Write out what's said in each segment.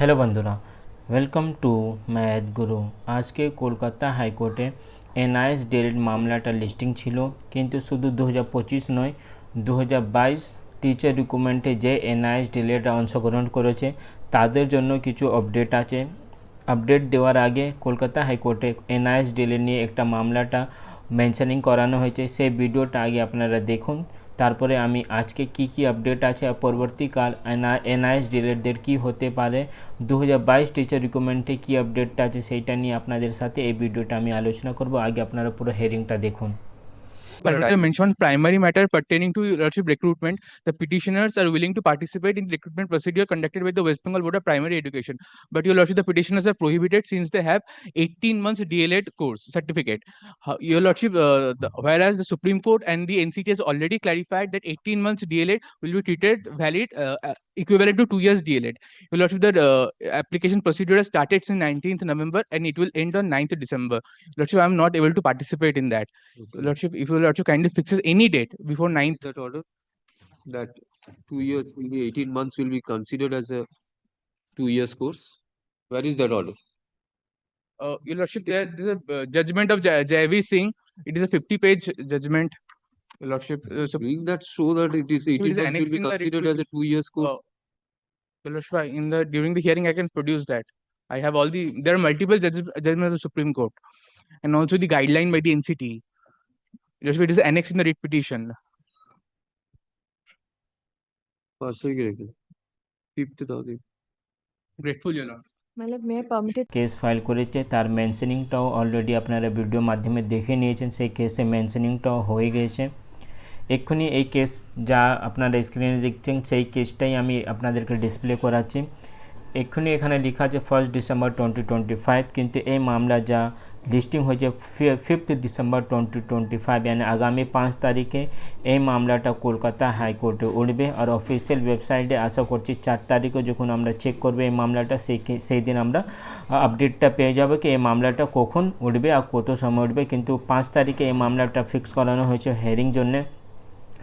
Hello বন্ধুরা, welcome to math গুরু। আজকে কলকাতা হাইকোর্টে এনআইএস ডিএলএড মামলাটা লিস্টিং ছিল, কিন্তু শুধু 2025 নয়, 2022 টিচার রিক্রুটমেন্টে যে এনআইএস ডিএলএডরা অংশগ্রহণ করেছে তাদের জন্য কিছু আপডেট আছে। আপডেট দেওয়ার আগে কলকাতা হাইকোর্টে এনআইএস ডিএলএড নিয়ে একটা মামলাটা মেনশনিং করানো হয়েছে, সেই ভিডিওটা আগে আপনারা দেখুন। তারপরে আমি আজকে কি আপডেট আছে আর পরবর্তীকাল এনআইএস ডিএলএডদের কী হতে পারে, 2022 টিচার রিক্রুটমেন্টে কী আপডেটটা আছে সেইটা নিয়ে আপনাদের সাথে এই ভিডিওটা আমি আলোচনা করব। আগে আপনারা পুরো হেয়ারিংটা দেখুন। But mentioned primary matter pertaining to lordship recruitment. The petitioners are willing to participate in the recruitment procedure conducted by the West Bengal Board of Primary Education. But your lordship, the petitioners are prohibited since they have 18 months DLED course certificate. Your lordship, whereas the Supreme Court and the NCT has already clarified that 18 months DLED will be treated valid equivalent to 2 years DLED. Your lordship, the application procedure has started since 19th November and it will end on 9th December. Lordship, I am not able to participate in that. Okay. Lordship, if your lordship kindly fixes any date before 9th. That order, that 2 years will be 18 months will be considered as a 2 years course. Where is that order? Your lordship, there is a judgment of Jaivi Singh. It is a 50-page judgment. Your lordship, so Doing that so that it is 18 it is months will annexed be in the considered as a 2 years course. your lordship, during the hearing I can produce that. I have all the there are multiple judgments of the Supreme Court and also the guideline by the NCT. Your lordship, it is annexed in the writ petition. Fifth thousand. Grateful, your lord. मतलब मैं permitted case file করেছে, তার মেনশনিংটাও already আপনারা video মাধ্যমে দেখে নিয়েছেন। সেই কেসে মেনশনিংটাও হয়ে গেছে। এক্ষুনি এই কেস যা আপনারা স্ক্রিনে দেখছেন সেই কেসটাই আমি আপনাদেরকে ডিসপ্লে করাচ্ছি। এক্ষুনি এখানে লেখা আছে 1 ডিসেম্বর 2025, কিন্তু এই মামলা যা লিস্টিং হয়েছে 5 ডিসেম্বর 2025, यानी আগামী 5 তারিখে এই মামলাটা কলকাতা হাইকোর্টে উঠবে। আর অফিসিয়াল ওয়েবসাইটে আশা করছি 4 তারিখে যখন আমরা চেক করবো এই মামলাটা, সেই দিন আমরা আপডেটটা পেয়ে যাবো কি এই মামলাটা কখন উঠবে আর কত সময় উঠবে। কিন্তু 5 তারিখে এই মামলাটা ফিক্স করানো হয়েছে হেয়ারিং জন্যে।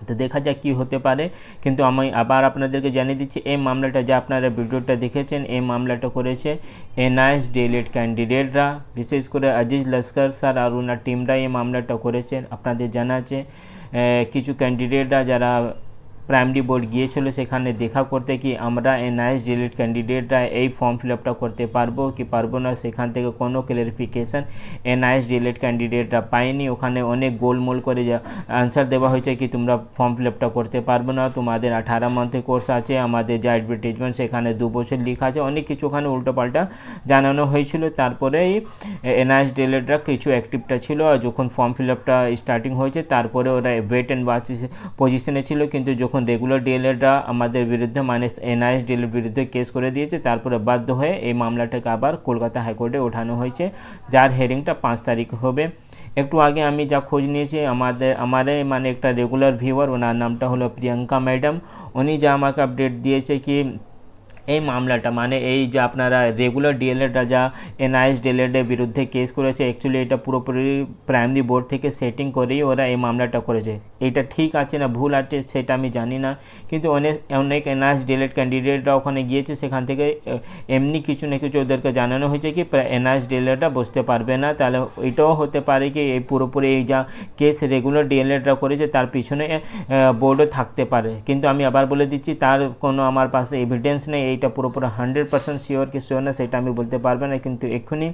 তো দেখা যাক কী হতে পারে। কিন্তু আমি আবার আপনাদেরকে জানিয়ে দিচ্ছি, এই মামলাটা যা আপনারা ভিডিওটা দেখেছেন এই মামলাটা করেছে এনআইএস ডিএলএড ক্যান্ডিডেটরা, বিশেষ করে আজিজ লস্কর স্যার আর ওনার টিমরা এই মামলাটা করেছেন। আপনাদের জানা আছে কিছু ক্যান্ডিডেটরা যারা প্রাইমারি বোর্ড গিয়েছিল সেখানে দেখা করতে কি আমরা এনআইএস ডিএলএড ক্যান্ডিডেটরা এই ফর্ম ফিল আপটা করতে পারবো কি পারবো না, সেখান থেকে কোনো ক্লারিফিকেশান এনআইএস ডিএলএড ক্যান্ডিডেটরা পায়নি। ওখানে অনেক গোলমোল করে আনসার দেওয়া হয়েছে কি তোমরা ফর্ম ফিল আপটা করতে পারবো না, তোমাদের 18 মান্থের কোর্স আছে, আমাদের যা অ্যাডভার্টাইজমেন্ট সেখানে 2 বছর লেখা আছে, অনেক কিছু ওখানে উল্টোপাল্টা জানানো হয়েছিল। তারপরেই এনআইএস ডিএলএডরা কিছু অ্যাক্টিভটা ছিল, আর যখন ফর্ম ফিল আপটা স্টার্টিং হয়েছে তারপরে ওরা ওয়েট অ্যান্ড ওয়াচ পজিশনে ছিল। কিন্তু যখন রেগুলার ডিএলএডরা আমাদের বিরুদ্ধে মানে এনআইএস ডিএলএড বিরুদ্ধে কেস করে দিয়েছে, তারপরে বাধ্য হয়ে এই মামলাটাকে আবার কলকাতা হাইকোর্টে ওঠানো হয়েছে, যার হিয়ারিংটা 5 তারিখ হবে। একটু আগে আমি যা খোঁজ নিয়েছি আমাদের মানে একটা রেগুলার ভিউয়ার, ওনার নামটা হলো প্রিয়াঙ্কা ম্যাডাম, উনি যা আমাকে আপডেট দিয়েছে কি এই মামলাটা মানে এই যে আপনারা রেগুলার ডিএলএডরা যা এনআইএস ডিএলএডের বিরুদ্ধে কেস করেছে, অ্যাকচুয়ালি এটা পুরোপুরি প্রাইমারি বোর্ড থেকে সেটিং করেই ওরা এই মামলাটা করেছে। এটা ঠিক আছে না ভুল আছে সেটা আমি জানি না, কিন্তু অনেক এনআইএস ডিএলএড ক্যান্ডিডেটরা ওখানে গিয়েছে, সেখান থেকে এমনি কিছু না কিছু ওদেরকে জানানো হয়েছে কি এনআইএস ডিএলএডরা বসতে পারবে না। তাহলে এটাও হতে পারে কি এই পুরোপুরি এই যা কেস রেগুলার ডিএলএডরা করেছে তার পিছনে বোর্ডও থাকতে পারে। কিন্তু আমি আবার বলে দিচ্ছি তার কোনো আমার পাশে এভিডেন্স নেই, এইটা পুরোপুরি 100% শিওর কি শিওর না সেটা আমি বলতে পারবো না। কিন্তু এক্ষুনি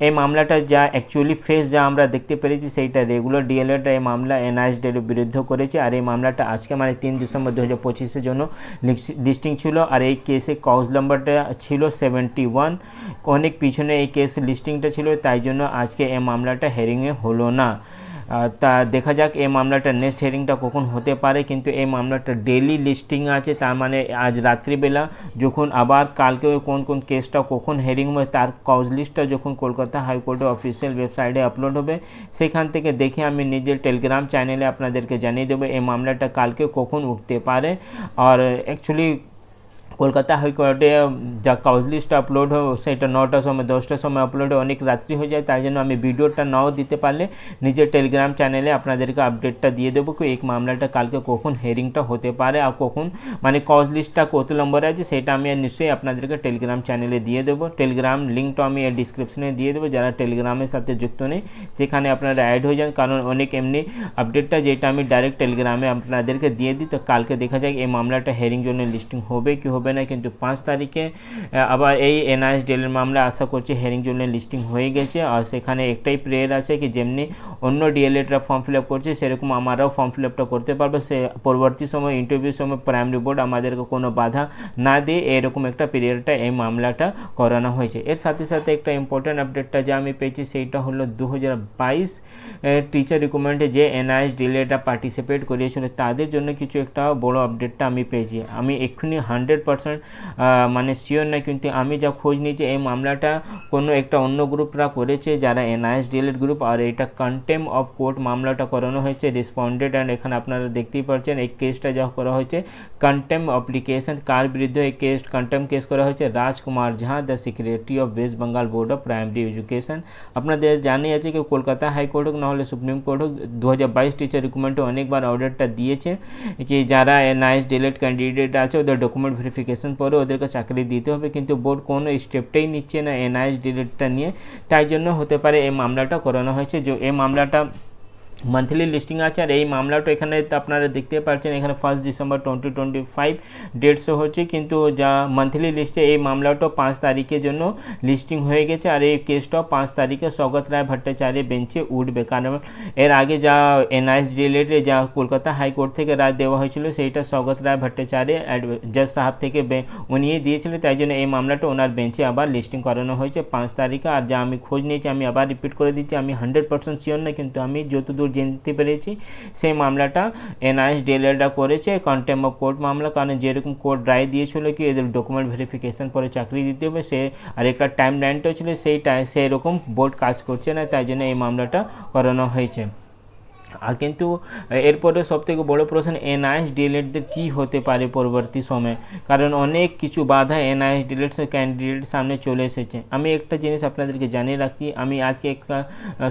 এই মামলাটা যা অ্যাকচুয়ালি ফেস যা আমরা দেখতে পেরেছি সেইটা রেগুলার ডিএলএড এই মামলা এনআইএস ডিএলএড বিরুদ্ধে করেছে। আর এই মামলাটা আজকে মানে 3 ডিসেম্বর 2025 জন্য লিস্টিং ছিল, আর এই কেসে কাউজ নাম্বারটা ছিল 71, অনেক পিছনে এই কেস লিস্টিংটা ছিল, তাই জন্য আজকে এই মামলাটা হেয়ারিংয়ে হলো না। তা দেখা যাক এই মামলাটা নেক্সট হিয়ারিংটা কখন হতে পারে। কিন্তু এই মামলাটা ডেইলি লিস্টিং আছে, তার মানে আজ রাত্রিবেলা যখন আবার কালকে কোন কোন কেসটা কখন হিয়ারিং হবে তার কজ লিস্টটা যখন কলকাতা হাইকোর্টের অফিসিয়াল ওয়েবসাইটে আপলোড হবে সেখান থেকে দেখে আমি নিজের টেলিগ্রাম চ্যানেলে আপনাদেরকে জানিয়ে দেবো এই মামলাটা কালকে কখন উঠতে পারে। আর অ্যাকচুয়ালি কলকাতা হাইকোর্টে যা কাউজ লিস্ট আপলোড হয় সেটা 9টার সময় 10টার সময় আপলোড হয়, অনেক রাত্রি হয়ে যায়, তাই জন্য আমি ভিডিওটা নাও দিতে পারলে নিজের টেলিগ্রাম চ্যানেলে আপনাদেরকে আপডেটটা দিয়ে দেবো কি এই মামলাটা কালকে কখন হেয়ারিংটা হতে পারে আর কখন মানে কাউজ লিস্টটা কত নম্বরে আছে সেটা আমি নিশ্চয়ই আপনাদেরকে টেলিগ্রাম চ্যানেলে দিয়ে দেবো। টেলিগ্রাম লিঙ্কটা আমি ডিসক্রিপশনে দিয়ে দেবো, যারা টেলিগ্রামের সাথে যুক্ত নেই সেখানে আপনারা অ্যাড হয়ে যান, কারণ অনেক এমনি আপডেটটা যেটা আমি ডাইরেক্ট টেলিগ্রামে আপনাদেরকে দিয়ে দিই। তো কালকে দেখা যায় এই মামলাটা হেয়ারিং জন্য লিস্টিং হবে কি হবে না, কিন্তু 5 তারিখে আবার এই NISDL এর মামলা আশা করছি হেয়ারিং জন্য লিস্টিং হয়ে গেছে। আর সেখানে একটাই প্রেয়ার আছে কি যেমনি অন্য ডিএলএডরা ফর্ম ফিল আপ করছে সেরকম আমরাও ফর্ম ফিল আপটা করতে পারবো, সে পরবর্তী সময় ইন্টারভিউর সময় প্রাইমারি বোর্ড আমাদেরকে কোনো বাধা না দিয়ে এরকম একটা পিরিয়ডটা এই মামলাটা করানো হয়েছে। এর সাথে সাথে একটা ইম্পর্টেন্ট আপডেটটা যা আমি পেয়েছি সেইটা হলো 2022 টিচার রিক্রুটমেন্টে যে NISDLটা পার্টিসিপেট করিয়েছিল তাদের জন্য কিছু একটা বড় আপডেটটা আমি পেয়েছি। আমি এক্ষুনি 100% মানে শিওর না, কিন্তু আমি যা খোঁজ নিয়েছি এই মামলাটা কোনো একটা অন্য গ্রুপরা করেছে যারা NISDL গ্রুপ, আর এটা কন্টেম্প অফ কোর্ট মামলাটা করানো হয়েছে রেসপন্ডেড। অ্যান্ড এখানে আপনারা দেখতেই পাচ্ছেন এই কেসটা যা করা হয়েছে কন্টেম্প অ্যাপ্লিকেশন, কার বিরুদ্ধে এই কেস কন্টেম্প কেস করা হয়েছে? Rajkumar Jha, the secretary of West Bengal board of primary education. আপনাদের জানিয়ে আছে কি কলকাতা হাইকোর্ট হোক নাহলে সুপ্রিম কোর্ট হোক 2022 টিচার রিক্রুটমেন্টে অনেকবার অর্ডারটা দিয়েছে কি যারা NISDL ক্যান্ডিডেট আছে ওদের ডকুমেন্ট ভেরিফিকেশন পরে ওদেরকে চাকরি দিতে হবে, কিন্তু বোর্ড কোনো স্টেপটাই নিচ্ছে না NISDLটা নিয়ে, তাই জন্য হতে পারে এই মামলাটা করানো হয়েছে। যে এই মামলাটা মান্থলি লিস্টিং আছে, আর এই মামলাটা এখানে আপনারা দেখতে পাচ্ছেন এখানে 1 ডিসেম্বর 2025 ডেট শো হচ্ছে, কিন্তু যা মান্থলি লিস্টে এই মামলাটা 5 তারিখের জন্য লিস্টিং হয়ে গেছে। আর এই কেসটা 5 তারিখে স্বগত রায় ভট্টাচার্য বেঞ্চে উঠবে, কারণ এর আগে যা NISDL যা কলকাতা হাইকোর্ট থেকে রায় দেওয়া হয়েছিল সেইটা স্বগত রায় ভট্টাচার্য জজ সাহেব থেকে উনিয়ে দিয়েছিলেন, তাই জন্য এই মামলাটা ওনার বেঞ্চে আবার লিস্টিং করানো হয়েছে 5 তারিখে। আর যা আমি খোঁজ নিয়েছি আমি আবার রিপিট করে দিচ্ছি, আমি 100% শিওর না, কিন্তু আমি যতদূর জানতে পেরেছি সেই মামলাটা NISDLটা করেছে কন্টেম্প অফ কোর্ট মামলা, কারণ যেরকম কোর্ট রায় দিয়েছিল কি এদের ডকুমেন্ট ভেরিফিকেশন পরে চাকরি দিতে হবে সে আর একটা টাইম লাইনটাও ছিল সেরকম বোর্ড কাজ করছে না, তাই জন্য এই মামলাটা করানো হয়েছে। আর কিন্তু এরপরে সবথেকে বড় প্রশ্ন NISDLদের কী হতে পারে পরবর্তী সময়ে, কারণ অনেক কিছু বাধা NISDL ক্যান্ডিডেট সামনে চলে এসেছে। আমি একটা জিনিস আপনাদেরকে জানিয়ে রাখি, আমি আজকে একটা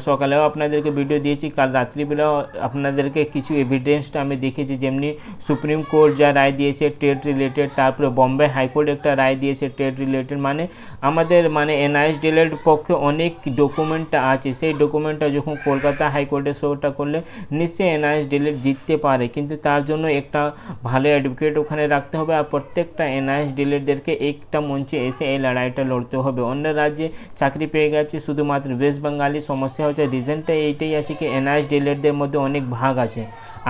সকালেও আপনাদেরকে ভিডিও দিয়েছি, কাল রাত্রিবেলাও আপনাদেরকে কিছু এভিডেন্সটা আমি দেখেছি, যেমনি সুপ্রিম কোর্ট যা রায় দিয়েছে টেট রিলেটেড, তারপরে বম্বে হাইকোর্ট একটা রায় দিয়েছে টেট রিলেটেড, মানে আমাদের মানে NISDLের পক্ষে অনেক ডকুমেন্টটা আছে, সেই ডকুমেন্টটা যখন কলকাতা হাইকোর্টে শোটা করলে নিশ্চয়ই NISDL জিততে পারে, কিন্তু তার জন্য একটা ভালো অ্যাডভোকেট ওখানে রাখতে হবে, আর প্রত্যেকটা NISDLদেরকে একটা মঞ্চে এসে এই লড়াইটা লড়তে হবে। অন্য রাজ্যে চাকরি পেয়ে গেছে শুধুমাত্র ওয়েস্ট বেঙ্গলি, সমস্যা হচ্ছে রিজনটা এইটাই আছে কি NISDLদের মধ্যে অনেক ভাগ আছে।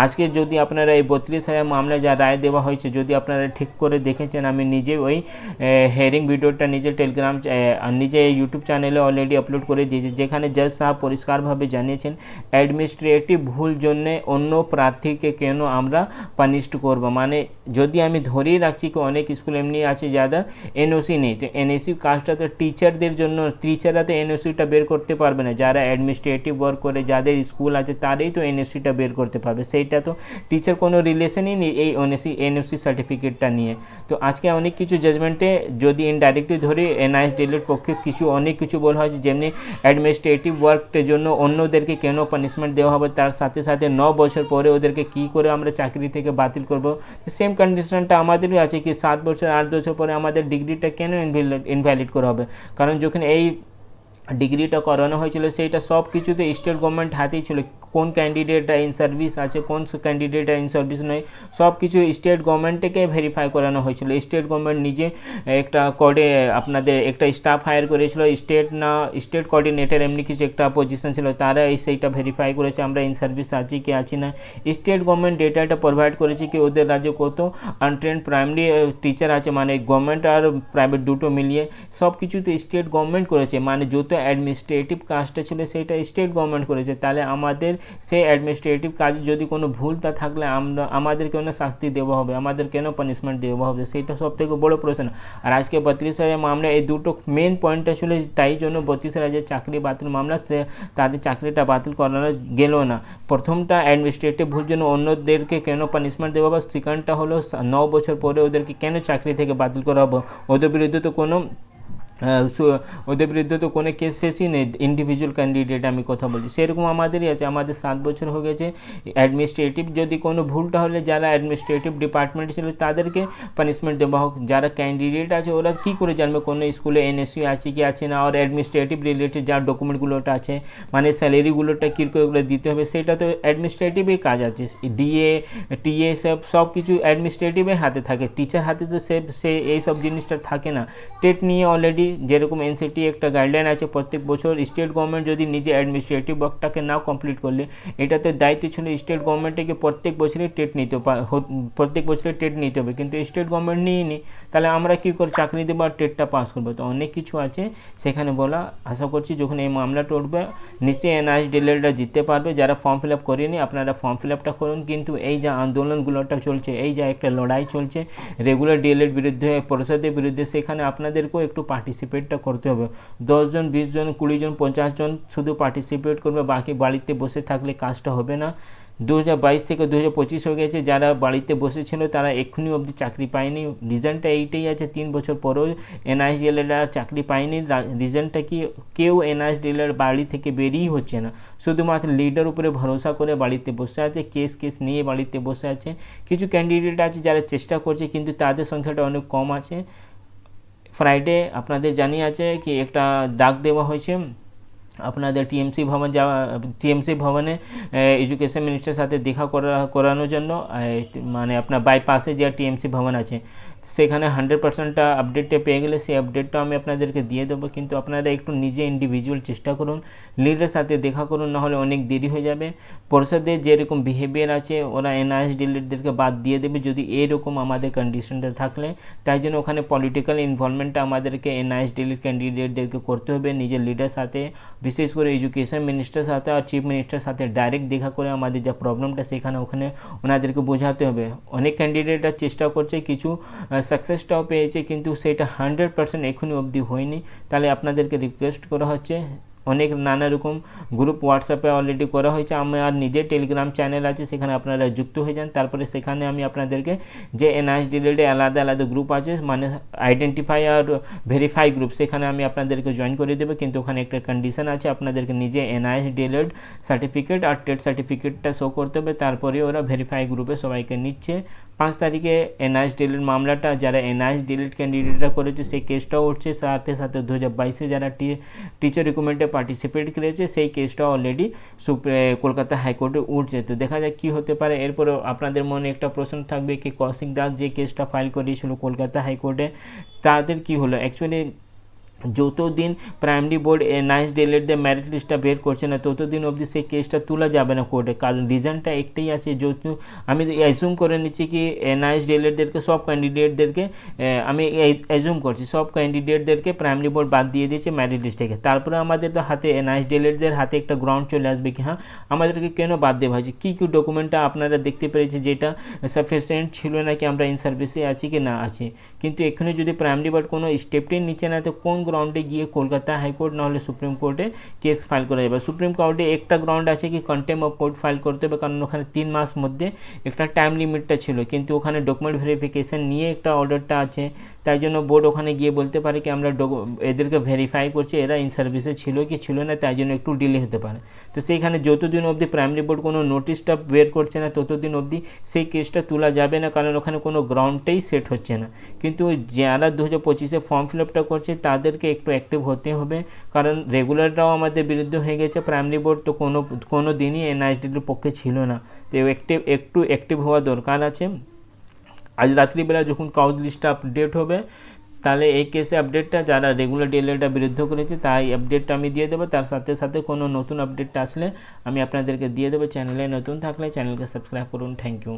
আজকে যদি আপনারা এই 32,000 মামলায় যা রায় দেওয়া হয়েছে যদি আপনারা ঠিক করে দেখেছেন, আমি নিজে ওই হেয়ারিং ভিডিওটা নিজের টেলিগ্রাম নিজে ইউটিউব চ্যানেলে অলরেডি আপলোড করে দিয়েছি, যেখানে জজ সাহেব পরিষ্কারভাবে জানিয়েছেন অ্যাডমিনিস্ট্রেটিভ ভুল জন্যে অন্য প্রার্থীকে কেন আমরা পানিশড করব। মানে যদি আমি ধরেই রাখছি কি অনেক স্কুল এমনি আছে যাদের NOC নেই, তো NOC কাজটা তো টিচারদের জন্য, টিচাররা তো NOCটা বের করতে পারবে না, যারা অ্যাডমিনিস্ট্রেটিভ ওয়ার্ক করে যাদের স্কুল আছে তারাই তো NOCটা বের করতে পারবে, সেইটা তো টিচার কোনো রিলেশনই নেই এই NOC সার্টিফিকেটটা নিয়ে। তো আজকে অনেক কিছু জাজমেন্টে যদি ইনডাইরেক্টলি ধরে NISDLের পক্ষে অনেক কিছু বলা হয়েছে, যেমনি অ্যাডমিনিস্ট্রেটিভ ওয়ার্কের জন্য অন্যদেরকে কেন পানিশমেন্ট দেওয়া হবে, তার সাথে সাথে 9 বছর পরে ওদেরকে কী করে আমরা চাকরি থেকে বাতিল করব। সেম কন্ডিশনটা আমাদেরও আছে কি 7 বছর 8 বছর পরে আমাদের ডিগ্রিটা কেন ইনভ্যালিড করা হবে, কারণ যখন এই ডিগ্রিটা করানো হয়েছিল সেইটা সব কিছুতে স্টেট গভর্নমেন্ট হাতেই ছিল, কোন ক্যান্ডিডেটরা ইন সার্ভিস আছে কোন ক্যান্ডিডেটরা ইন সার্ভিস নয় সব কিছু স্টেট গভর্নমেন্টকে ভেরিফাই করানো হয়েছিল। স্টেট গভর্নমেন্ট নিজে একটা আপনাদের একটা স্টাফ হায়ার করেছিল, স্টেট কোঅর্ডিনেটর এমনি কিছু একটা পজিশন ছিল, তারা সেইটা ভেরিফাই করেছে আমরা ইন সার্ভিস আছি কি আছি না। স্টেট গভর্নমেন্ট ডেটাটা প্রোভাইড করেছে কি ওদের রাজ্যে কত আনট্রেন্ড প্রাইমারি টিচার আছে, মানে গভর্নমেন্ট আর প্রাইভেট দুটো মিলিয়ে সব কিছুতে স্টেট গভর্নমেন্ট করেছে, মানে যত অ্যাডমিনিস্ট্রেটিভ কাজটা ছিল সেইটা স্টেট গভর্নমেন্ট করেছে। তাহলে আমাদের সেই অ্যাডমিনিস্ট্রেটিভ কাজে যদি কোনো ভুলটা থাকলে আমাদের কেন শাস্তি দেওয়া হবে, আমাদের কেন পানিশমেন্ট দেওয়া হবে, সেইটা সব থেকে বড় প্রশ্ন। আর আজকে 32,000 মামলা, এই দুটো মেন পয়েন্টটা ছিল, তাই জন্য 32,000 চাকরি বাতিল মামলা, তাদের চাকরিটা বাতিল করানো গেল না। প্রথমটা অ্যাডমিনিস্ট্রেটিভ ভুল জন্য অন্যদেরকে কেন পানিশমেন্ট দেওয়া হবে, সেকেন্ডটা হলো 9 বছর পরে ওদেরকে কেন চাকরি থেকে বাতিল করা হবে, ওদের বিরুদ্ধে তো কোনো কেস ফেসই নেই, ইন্ডিভিজুয়াল ক্যান্ডিডেট আমি কথা বলছি, সেরকম আমাদেরই আছে। আমাদের 7 বছর হয়ে গেছে। অ্যাডমিনিস্ট্রেটিভ যদি কোনো ভুলটা হলে যারা অ্যাডমিনিস্ট্রেটিভ ডিপার্টমেন্ট ছিল তাদেরকে পানিশমেন্ট দেওয়া হোক, যারা ক্যান্ডিডেট আছে ওরা কী করে জানবে কোনো স্কুলে এনএসইউ আছে কি আছে না, আর অ্যাডমিনিস্ট্রেটিভ রিলেটেড যা ডকুমেন্টগুলোটা আছে, মানে স্যালারিগুলোটা কী করে ওগুলো দিতে হবে, সেটা তো অ্যাডমিনিস্ট্রেটিভই কাজ আছে। ডিএ টিএ সব কিছু অ্যাডমিনিস্ট্রেটিভের হাতে থাকে, টিচার হাতে তো সে এইসব জিনিসটা থাকে না। টেট নিয়ে অলরেডি যেরকম এনসিটি একটা গাইডলাইন আছে, প্রত্যেক বছর স্টেট গভর্নমেন্ট যদি নিজে অ্যাডমিনিস্ট্রেটিভ ওয়ার্কটাকে না কমপ্লিট করলে, এটাতে দায়িত্ব ছিল স্টেট গভর্নমেন্টকে প্রত্যেক বছরে টেট নিতে হবে, কিন্তু স্টেট গভর্নমেন্ট নিয়ে তাহলে আমরা কী করে চাকরি দেবো আর টেটটা পাস করবো? তো অনেক কিছু আছে সেখানে বলা। আশা করছি যখন এই মামলাটা উঠবে নিশ্চয়ই এনআইএস ডিএলএডটা জিততে পারবে। যারা ফর্ম ফিল আপ করেনি আপনারা ফর্ম ফিল আপটা করুন, কিন্তু এই যে আন্দোলনগুলোটা চলছে, এই যে একটা লড়াই চলছে রেগুলার ডিএলএড বিরুদ্ধে, পরিষদের বিরুদ্ধে, সেখানে আপনাদেরকেও একটু পার্টিসিপেটটা করতে হবে। 10 জন 20 জন 20 জন 50 জন শুধু পার্টিসিপেট করবে, বাকি বাড়িতে বসে থাকলে কাজটা হবে না। 2022 থেকে 2025 হয়ে গেছে, যারা বাড়িতে বসেছিল তারা এক্ষুনি অবধি চাকরি পায়নি। রিজনটা এইটাই আছে, 3 বছর পরেও এনআইএস ডিএলএড চাকরি পায়নি। রিজনটা কি, কেউ এনআইএস ডিএলএড বাড়ি থেকে বেরিয়েই হচ্ছে না, শুধুমাত্র লিডার উপরে ভরসা করে বাড়িতে বসে আছে, কেস নিয়ে বাড়িতে বসে আছে। কিছু ক্যান্ডিডেট আছে যারা চেষ্টা করছে, কিন্তু তাদের সংখ্যাটা অনেক কম আছে। ফ্রাইডে আপনাদের জানিয়ে আছে কি একটা ডাক দেওয়া হয়েছে আপনাদের টিএমসি ভবনে এডুকেশন মিনিস্টারের সাথে দেখা করানোর জন্য, মানে আপনার বাইপাসে যে টিএমসি ভবন আছে সেখানে 100%টা আপডেটটা পেয়ে গেলে সেই আপডেটটা আমি আপনাদেরকে দিয়ে দেবো। কিন্তু আপনারা একটু নিজে ইন্ডিভিজুয়াল চেষ্টা করুন, লিডারের সাথে দেখা করুন, নাহলে অনেক দেরি হয়ে যাবে। পরিষদের যেরকম বিহেভিয়ার আছে ওরা এনআইএস ডিএলএডদেরকে বাদ দিয়ে দেবে যদি এরকম আমাদের কন্ডিশনটা থাকলে। তাই জন্য ওখানে পলিটিক্যাল ইনভলভমেন্টটা আমাদেরকে এনআইএস ডিএলএড ক্যান্ডিডেটদেরকে করতে হবে, নিজের লিডার সাথে, বিশেষ করে এডুকেশন মিনিস্টার সাথে আর চিফ মিনিস্টার সাথে ডাইরেক্ট দেখা করে আমাদের যা প্রবলেমটা ওখানে ওনাদেরকে বোঝাতে হবে। অনেক ক্যান্ডিডেটরা চেষ্টা করছে, কিছু সাকসেসটাও পেয়েছে, কিন্তু সেটা 100% এখনই অবধি হয়নি। তাহলে আপনাদেরকে রিকোয়েস্ট করা হচ্ছে, অনেক নানা রকম গ্রুপ হোয়াটসঅ্যাপে অলরেডি করা হয়েছে, আমার নিজের টেলিগ্রাম চ্যানেল আছে, সেখানে আপনারা যুক্ত হয়ে যান। তারপরে সেখানে আমি আপনাদেরকে যে এনআইএস ডিএলএডে আলাদা আলাদা গ্রুপ আছে, মানে আইডেন্টিফাই আর ভেরিফাই গ্রুপ, সেখানে আমি আপনাদেরকে জয়েন করে দেবো। কিন্তু ওখানে একটা কন্ডিশন আছে, আপনাদেরকে নিজে এনআইএস ডিএলএড সার্টিফিকেট আর টেট সার্টিফিকেটটা শো করতে হবে, তারপরে ওরা ভেরিফাই গ্রুপে সবাইকে নিচ্ছে। 5 তারিখে এনআইএস ডিএলএড মামলাটা যারা এনআইএস ডিএলএড ক্যান্ডিডেটরা করেছে সেই কেসটাও উঠছে, সাথে 2022-এ যারা টিচার রিক্রুটমেন্টে পার্টিসিপেট করেছে সেই কেসটাও অলরেডি কলকাতা হাইকোর্টে উঠছে। তো দেখা যাক কী হতে পারে। এরপরে আপনাদের মনে একটা প্রশ্ন থাকবে কি কৌশিক দাস যে কেসটা ফাইল করেছিল কলকাতা হাইকোর্টে, তাদের কি হলো? অ্যাকচুয়ালি যতদিন প্রাইমারি বোর্ড এনআইএস ডিএলএডদের মেরিট লিস্টটা বের করছে না ততদিন অবধি সেই কেসটা তোলা যাবে না কোর্টে, কারণ রিজনটা একটাই আছে। যেহেতু আমি অ্যাজুম করে নিচ্ছি কি এনআইএস ডিএলএডদেরকে, সব ক্যান্ডিডেটদেরকে আমি অ্যাজুম করছি সব ক্যান্ডিডেটদেরকে প্রাইমারি বোর্ড বাদ দিয়ে দিয়েছে মেরিট লিস্ট থেকে। তারপরে আমাদের তো হাতে এনআইএস ডিএলএডদের হাতে একটা গ্রাউন্ড চলে আসবে কি হ্যাঁ আমাদেরকে কেন বাদ দেওয়া হয়েছে, কী কী ডকুমেন্টটা আপনারা দেখতে পেরেছি যেটা সাফিসিয়েন্ট ছিল না কি আমরা ইন সার্ভিসে আছি কি না আছি। কিন্তু এখানে যদি প্রাইমারি বোর্ড কোনো স্টেপটি নিচে না, তো কোন গ্রাউন্ডে গিয়ে কলকাতা হাইকোর্ট নাহলে সুপ্রিম কোর্টে কেস ফাইল করা যাবে। সুপ্রিম কোর্টে একটা গ্রাউন্ড আছে কি কন্টেম্প অফ কোর্ট ফাইল করতে হবে, কারণ ওখানে 3 মাস মধ্যে একটা টাইম লিমিটটা ছিল, কিন্তু ওখানে ডকুমেন্ট ভেরিফিকেশন নিয়ে একটা অর্ডারটা আছে। তাই জন্য বোর্ড ওখানে গিয়ে বলতে পারে কি আমরা এদেরকে ভেরিফাই করছি এরা ইন সার্ভিসে ছিল কি ছিল না, তাই জন্য একটু ডিলে হতে পারে। তো সেইখানে যতদিন অবধি প্রাইমারি বোর্ড কোনো নোটিশটা বের করছে না ততদিন অবধি সেই কেসটা তোলা যাবে না, কারণ ওখানে কোনো গ্রাউন্ডটাই সেট হচ্ছে না। কিন্তু যারা 2025-এ ফর্ম ফিল আপটা করছে তাদেরকে একটু অ্যাক্টিভ হতে হবে, কারণ রেগুলাররাও আমাদের বিরুদ্ধে হয়ে গেছে। প্রাইমারি বোর্ড তো কোনো দিনই এনআইএসডির পক্ষে ছিল না, তো একটু অ্যাক্টিভ হওয়া দরকার আছে। আজ রাত্রিবেলা যখন কাউজ লিস্টটা আপডেট হবে তাহলে এই কেসে আপডেটটা যারা রেগুলার ডিএলএডটা বিরুদ্ধ করেছে তাই আপডেটটা আমি দিয়ে দেবো। তার সাথে সাথে কোনো নতুন আপডেটটা আসলে আমি আপনাদেরকে দিয়ে দেবো। চ্যানেলে নতুন থাকলে চ্যানেলকে সাবস্ক্রাইব করুন। Thank you.